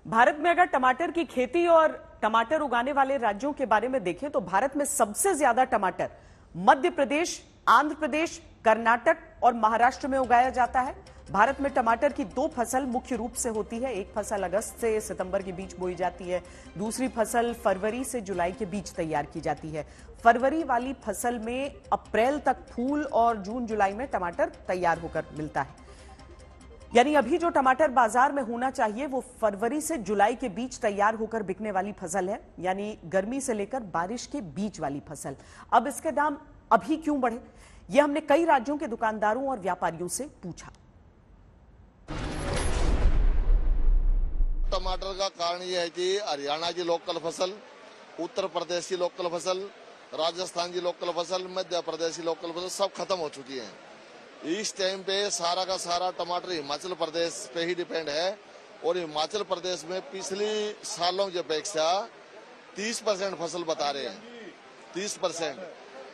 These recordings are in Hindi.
भारत में अगर टमाटर की खेती और टमाटर उगाने वाले राज्यों के बारे में देखें तो भारत में सबसे ज्यादा टमाटर मध्य प्रदेश, आंध्र प्रदेश, कर्नाटक और महाराष्ट्र में उगाया जाता है। भारत में टमाटर की दो फसल मुख्य रूप से होती है। एक फसल अगस्त से सितंबर के बीच बोई जाती है, दूसरी फसल फरवरी से जुलाई के बीच तैयार की जाती है। फरवरी वाली फसल में अप्रैल तक फूल और जून जुलाई में टमाटर तैयार होकर मिलता है। यानी अभी जो टमाटर बाजार में होना चाहिए वो फरवरी से जुलाई के बीच तैयार होकर बिकने वाली फसल है, यानी गर्मी से लेकर बारिश के बीच वाली फसल। अब इसके दाम अभी क्यों बढ़े, ये हमने कई राज्यों के दुकानदारों और व्यापारियों से पूछा। टमाटर का कारण यह है कि हरियाणा की लोकल फसल, उत्तर प्रदेश की लोकल फसल, राजस्थान की लोकल फसल, मध्य प्रदेश की लोकल फसल सब खत्म हो चुकी है। इस टाइम पे सारा का सारा टमाटर हिमाचल प्रदेश पे ही डिपेंड है और हिमाचल प्रदेश में पिछली सालों की अपेक्षा 30% फसल बता रहे हैं, 30%।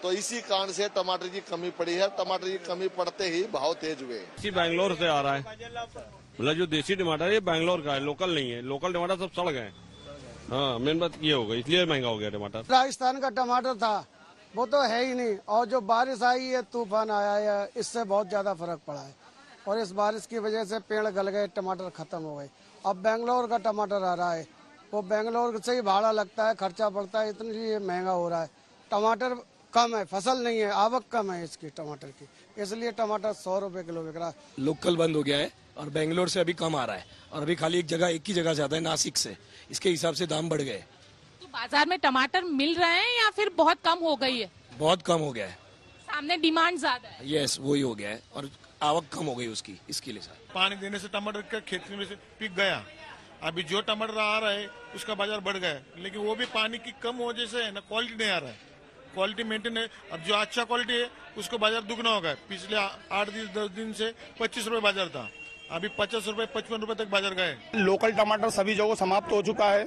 तो इसी कारण से टमाटर की कमी पड़ी है। टमाटर की कमी पड़ते ही भाव तेज हुए। इसी बैंगलोर से आ रहा है, मतलब जो देसी टमाटर है ये बैंगलोर का है, लोकल नहीं है। लोकल टमाटर सब सड़ गए। हाँ, मेन बात ये हो गई, इसलिए महंगा हो गया टमाटर। राजस्थान का टमाटर था वो तो है ही नहीं, और जो बारिश आई है, तूफान आया है, इससे बहुत ज्यादा फर्क पड़ा है और इस बारिश की वजह से पेड़ गल गए, टमाटर खत्म हो गए। अब बेंगलोर का टमाटर आ रहा है, वो बेंगलोर से ही भाड़ा लगता है, खर्चा पड़ता है, इतनी महंगा हो रहा है। टमाटर कम है, फसल नहीं है, आवक कम है इसकी टमाटर की, इसलिए टमाटर 100 रुपए किलो बिक रहा है। लोकल बंद हो गया है और बेंगलोर से अभी कम आ रहा है और अभी खाली एक ही जगह जाता है, नासिक से। इसके हिसाब से दाम बढ़ गए। तो बाजार में टमाटर मिल रहे हैं या फिर बहुत कम हो गई है? बहुत कम हो गया है, सामने डिमांड ज्यादा है। यस, वही हो गया है और आवक कम हो गई उसकी, इसके लिए सर। पानी देने से टमाटर का खेती में से पिक गया। अभी जो टमाटर आ रहा है उसका बाजार बढ़ गया है, लेकिन वो भी पानी की कम वजह से है ना, क्वालिटी नहीं आ रहा है, क्वालिटी मेंटेन है। और जो अच्छा क्वालिटी है उसको बाजार दुगना हो गया। पिछले 8-10 दिन से 25 रुपए बाजार था, अभी 50 रुपए 55 रुपए तक बाजार गए। लोकल टमाटर सभी जगह समाप्त हो चुका है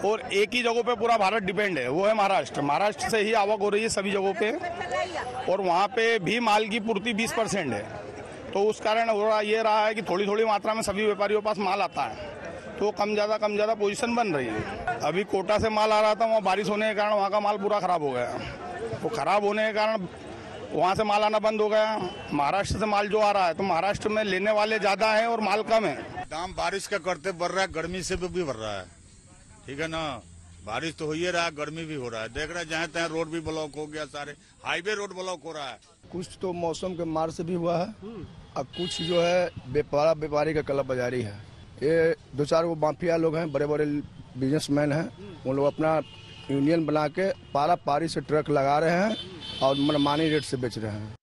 और एक ही जगह पे पूरा भारत डिपेंड है, वो है महाराष्ट्र। महाराष्ट्र से ही आवक हो रही है सभी जगहों पे और वहाँ पे भी माल की पूर्ति 20% है। तो उस कारण हो रहा ये रहा है कि थोड़ी थोड़ी मात्रा में सभी व्यापारियों के पास माल आता है, तो कम ज्यादा पोजीशन बन रही है। अभी कोटा से माल आ रहा था, वहाँ बारिश होने के कारण वहाँ का माल पूरा खराब हो गया। तो खराब होने के कारण वहाँ से माल आना बंद हो गया। महाराष्ट्र से माल जो आ रहा है तो महाराष्ट्र में लेने वाले ज्यादा है और माल कम है। दाम बारिश का करते बढ़ रहा है, गर्मी से भी बढ़ रहा है, ठीक है ना। बारिश तो हो ही रहा है, गर्मी भी हो रहा है। देख रहे हैं जहाँ तहाँ रोड भी ब्लॉक हो गया, सारे हाईवे रोड ब्लॉक हो रहा है। कुछ तो मौसम के मार से भी हुआ है और कुछ जो है व्यापारी का कला बाजारी है। ये 2-4 वो माफिया लोग हैं, बड़े बड़े बिजनेसमैन हैं, वो लोग अपना यूनियन बना के पारा पारी से ट्रक लगा रहे हैं और मनमानी रेट से बेच रहे हैं।